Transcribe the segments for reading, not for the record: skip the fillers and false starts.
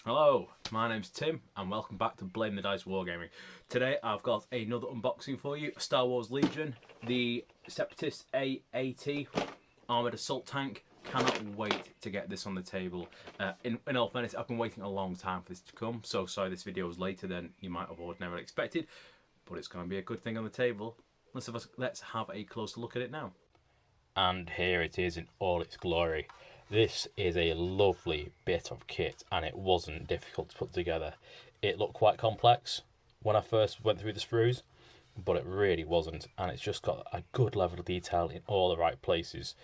Hello, my name's Tim and welcome back to Blame the Dice Wargaming. Today I've got another unboxing for you, Star Wars Legion, the Separatist AAT Armoured Assault Tank. Cannot wait to get this on the table. In all fairness, I've been waiting a long time for this to come, so sorry this video is later than you might have ordinarily expected, but it's going to be a good thing on the table. Let's have a closer look at it now. And here it is in all its glory. This is a lovely bit of kit and it wasn't difficult to put together. It looked quite complex when I first went through the sprues, but it really wasn't, and it's just got a good level of detail in all the right places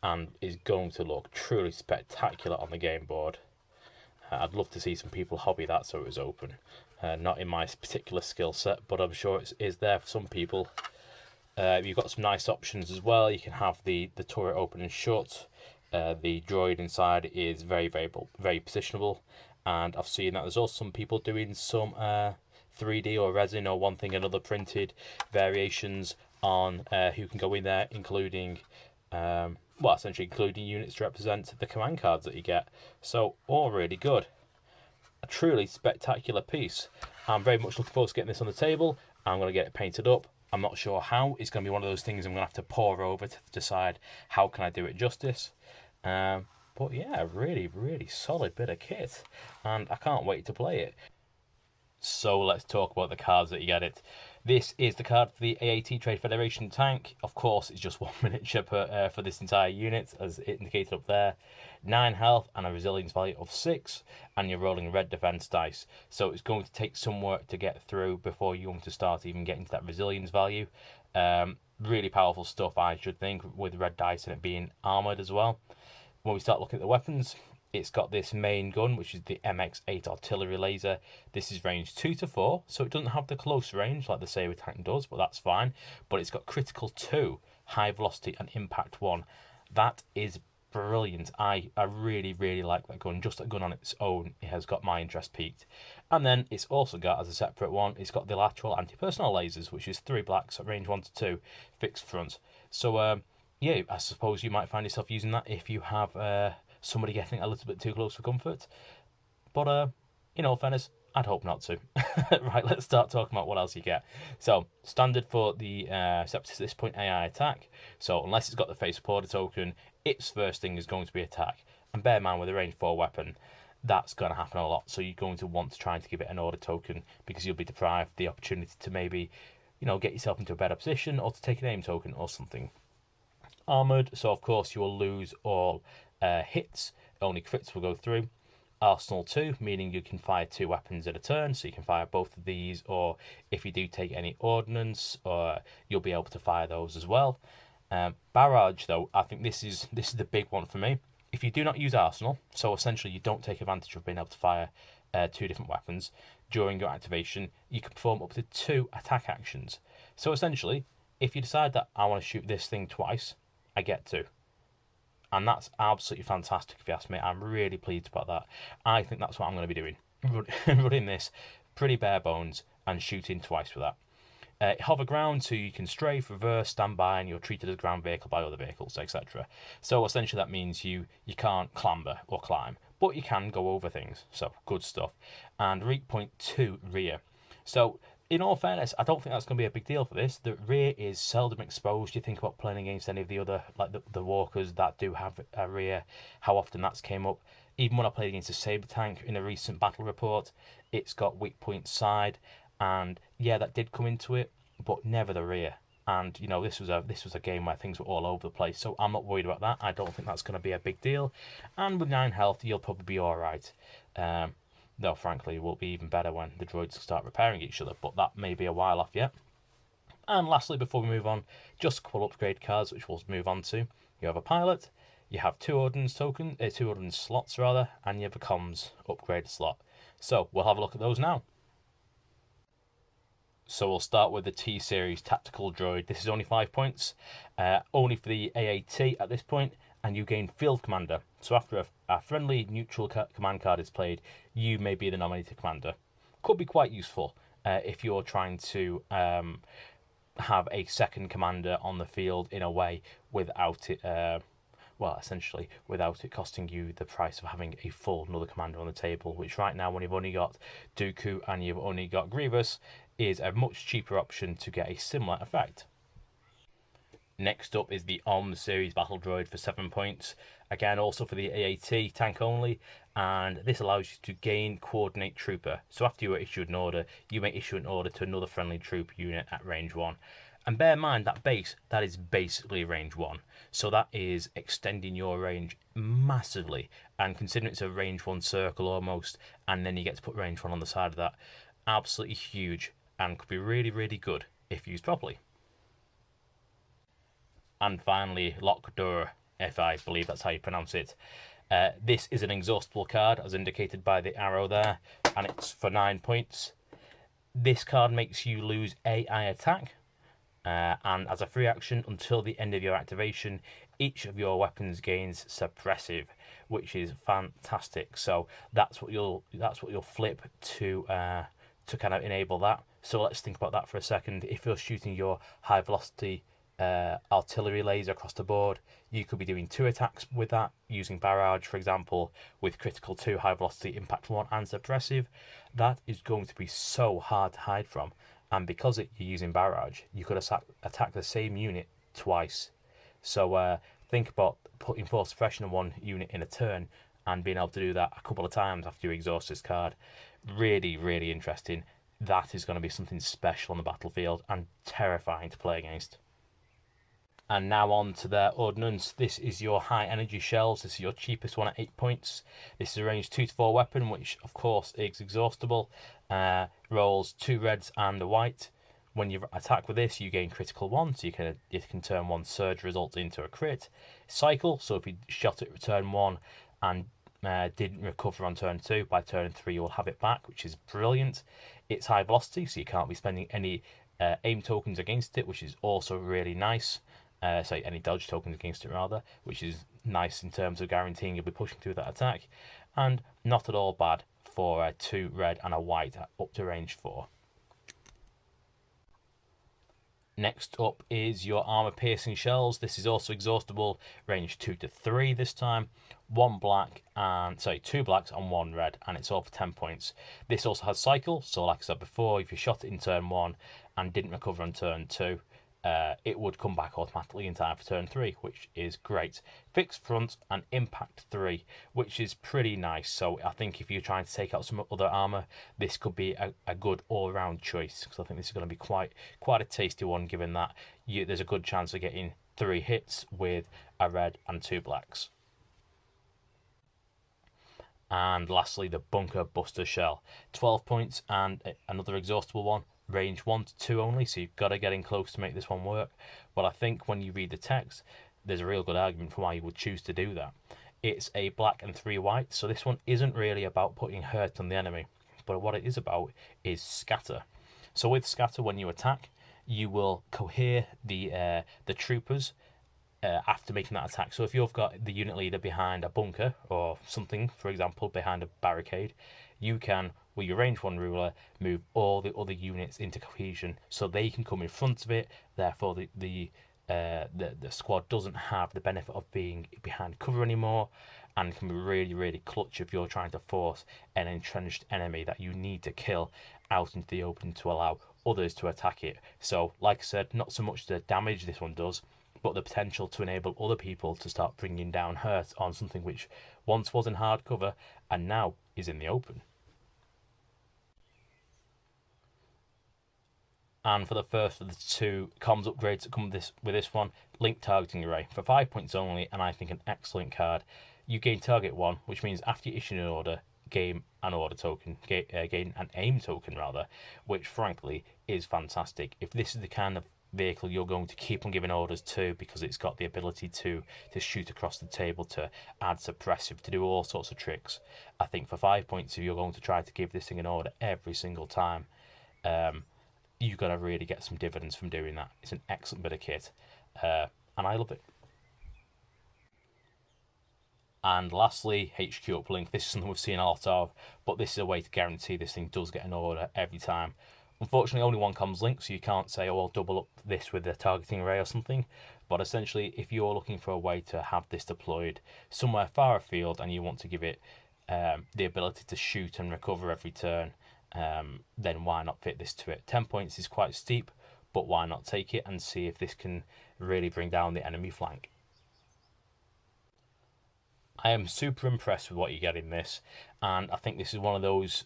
and is going to look truly spectacular on the game board. I'd love to see some people hobby that so it was open. Not in my particular skill set, but I'm sure it is there for some people. You've got some nice options as well. You can have the turret open and shut. The droid inside is very positionable, and I've seen that there's also some people doing some 3D or resin or one thing another printed variations on who can go in there, including essentially including units to represent the command cards that you get. So all really good. A truly spectacular piece. I'm very much looking forward to getting this on the table. I'm going to get it painted up. I'm not sure how. It's going to be one of those things I'm going to have to pore over to decide how can I do it justice. But yeah, really solid bit of kit, and I can't wait to play it. So let's talk about the cards that you get it. This is the card for the AAT Trade Federation tank. Of course, it's just one miniature for this entire unit, as indicated up there. 9 health and a resilience value of 6, and you're rolling red defense dice. So it's going to take some work to get through before you're going to start even getting to that resilience value. Really powerful stuff, I should think, with red dice and it being armoured as well. When we start looking at the weapons, it's got this main gun, which is the MX-8 artillery laser. This is range 2 to 4, so it doesn't have the close range like the Saber tank does, but that's fine. But it's got critical 2, high velocity, and impact 1. That is brilliant. I really like that gun. Just that gun on its own, it has got my interest peaked. And then it's also got, as a separate one, it's got the lateral anti-personnel lasers, which is 3 blacks at range 1 to 2, fixed front. So yeah, I suppose you might find yourself using that if you have somebody getting a little bit too close for comfort. But in all fairness, I'd hope not to. Right, let's start talking about what else you get. So, standard for the Separatist at this point, AI attack. So, unless it's got the face supporter token, its first thing is going to be attack. And bear in mind, with a range 4 weapon, that's going to happen a lot. So, you're going to want to try to give it an order token because you'll be deprived the opportunity to maybe, get yourself into a better position or to take an aim token or something. Armoured, so of course you will lose all hits, only crits will go through. Arsenal 2, meaning you can fire 2 weapons at a turn, so you can fire both of these, or if you do take any ordnance, you'll be able to fire those as well. Barrage, though, I think this is the big one for me. If you do not use Arsenal, so essentially you don't take advantage of being able to fire 2 different weapons during your activation, you can perform up to 2 attack actions. So essentially, if you decide that I want to shoot this thing twice, I get to. And that's absolutely fantastic if you ask me. I'm really pleased about that. I think that's what I'm going to be doing. Running this pretty bare bones and shooting twice with that. Hover ground, so you can strafe, reverse, stand by, and you're treated as a ground vehicle by other vehicles, etc. So essentially that means you can't clamber or climb, but you can go over things. So good stuff. And reach point 2 rear. So in all fairness, I don't think that's going to be a big deal for this. The rear is seldom exposed. You think about playing against any of the other, like the walkers that do have a rear, how often that's came up. Even when I played against a Saber tank in a recent battle report, it's got weak point side, and yeah, that did come into it, but never the rear. And this was a game where things were all over the place, so I'm not worried about that. I don't think that's going to be a big deal. And with 9 health, you'll probably be all right. Though, frankly, it will be even better when the droids start repairing each other, but that may be a while off yet. And lastly, before we move on, just a couple upgrade cards, which we'll move on to. You have a pilot, you have 2 ordnance slots, and you have a comms upgrade slot. So, we'll have a look at those now. So we'll start with the T-Series Tactical Droid. This is only 5 points, only for the AAT at this point, and you gain Field Commander. So after a friendly neutral command card is played, you may be the nominated commander. Could be quite useful if you're trying to have a second commander on the field in a way without it well, essentially without it costing you the price of having a full another commander on the table, which right now when you've only got Dooku and you've only got Grievous is a much cheaper option to get a similar effect. Next up is the series battle droid for 7 points, again also for the AAT tank only, and this allows you to gain coordinate trooper. So after you are issued an order, you may issue an order to another friendly troop unit at range 1. And bear in mind that that is basically range 1. So that is extending your range massively. And considering it's a range 1 circle almost, and then you get to put range 1 on the side of that, absolutely huge and could be really, really good if used properly. And finally, Lockdoor, if I believe that's how you pronounce it. This is an exhaustible card, as indicated by the arrow there, and it's for 9 points. This card makes you lose AI attack, and as a free action, until the end of your activation, each of your weapons gains suppressive, which is fantastic. So that's what you'll flip to kind of enable that. So let's think about that for a second. If you're shooting your high velocity artillery laser across the board, you could be doing 2 attacks with that, using barrage for example, with critical 2, high velocity, impact 1 and suppressive. That is going to be so hard to hide from, and because you're using barrage, you could attack the same unit twice. So think about putting force suppression on one unit in a turn and being able to do that a couple of times after you exhaust this card. Really, really interesting. That is going to be something special on the battlefield and terrifying to play against. And now on to their ordnance. This is your high energy shells. This is your cheapest one at 8 points. This is a range 2 to 4 weapon, which of course is exhaustible. Rolls 2 reds and a white. When you attack with this, you gain critical 1, so you can turn 1 surge result into a crit. Cycle, so if you shot it turn 1 and didn't recover on turn 2, by turn 3 you will have it back, which is brilliant. It's high velocity, so you can't be spending any aim tokens against it, which is also really nice. Any dodge tokens against it rather, which is nice in terms of guaranteeing you'll be pushing through that attack, and not at all bad for 2 red and a white at up to range 4. Next up is your armor piercing shells. This is also exhaustible, range 2 to 3 this time. 2 blacks and 1 red, and it's all for 10 points. This also has cycle, so like I said before, if you shot it in turn 1 and didn't recover on turn 2, it would come back automatically in time for turn 3, which is great. Fixed front and impact 3, which is pretty nice. So I think if you're trying to take out some other armor, this could be a good all-round choice, because I think this is going to be quite a tasty one, given that there's a good chance of getting 3 hits with a red and 2 blacks. And lastly, the Bunker Buster Shell. 12 points and another exhaustible one. Range 1 to 2 only, so you've got to get in close to make this one work. But I think when you read the text, there's a real good argument for why you would choose to do that. It's a black and 3 white, so this one isn't really about putting hurt on the enemy, but what it is about is scatter. So with scatter, when you attack, you will cohere the troopers after making that attack. So if you've got the unit leader behind a bunker or something, for example, behind a barricade, you can, with your range 1 ruler, move all the other units into cohesion so they can come in front of it. Therefore, the squad doesn't have the benefit of being behind cover anymore, and can be really, really clutch if you're trying to force an entrenched enemy that you need to kill out into the open to allow others to attack it. So, like I said, not so much the damage this one does, but the potential to enable other people to start bringing down hurt on something which once was in hard cover and now is in the open. And for the first of the 2 comms upgrades that come with this one, Link Targeting Array. For 5 points only, and I think an excellent card. You gain Target 1, which means after you issue an order, gain an aim token rather, which frankly is fantastic. If this is the kind of vehicle you're going to keep on giving orders to, because it's got the ability to shoot across the table, to add suppressive, to do all sorts of tricks, I think for 5 points, if you're going to try to give this thing an order every single time, you're going to really get some dividends from doing that. It's an excellent bit of kit, and I love it. And lastly, HQ Uplink. This is something we've seen a lot of, but this is a way to guarantee this thing does get an order every time. Unfortunately, only one comms link, so you can't say, oh, I'll double up this with a targeting array or something. But essentially, if you're looking for a way to have this deployed somewhere far afield and you want to give it the ability to shoot and recover every turn, then why not fit this to it? 10 points is quite steep, but why not take it and see if this can really bring down the enemy flank? I am super impressed with what you get in this, and I think this is one of those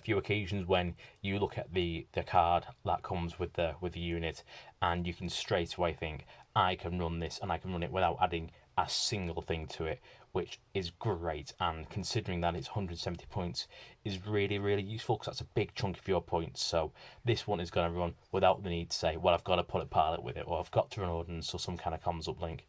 few occasions when you look at the card that comes with the unit, and you can straight away think, I can run this, and I can run it without adding a single thing to it, which is great. And considering that it's 170 points, is really, really useful, because that's a big chunk of your points. So this one is going to run without the need to say, well, I've got to put a pilot with it, or I've got to run ordnance or some kind of comms uplink.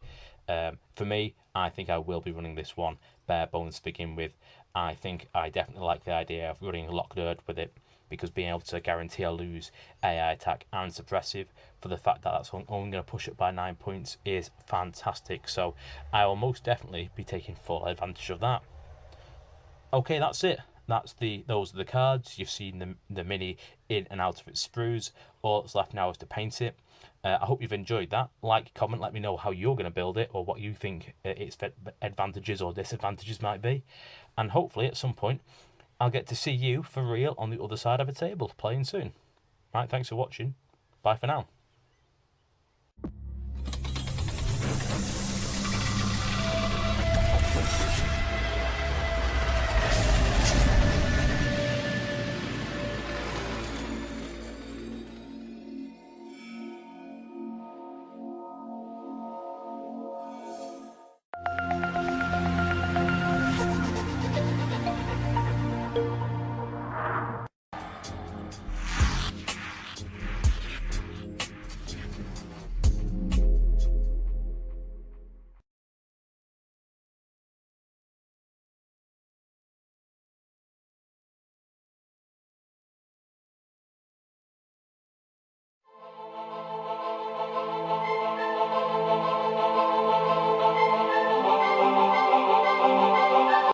For me, I think I will be running this one bare bones to begin with. I think I definitely like the idea of running Lock Nerd with it, because being able to guarantee I'll lose AI attack and suppressive, for the fact that that's only going to push it by 9 points, is fantastic. So I will most definitely be taking full advantage of that. Okay, that's it. Those are the cards. You've seen the mini in and out of its sprues. All that's left now is to paint it. I hope you've enjoyed that. Like, comment, let me know how you're going to build it, or what you think its advantages or disadvantages might be. And hopefully at some point I'll get to see you for real on the other side of a table playing soon. Right, thanks for watching. Bye for now.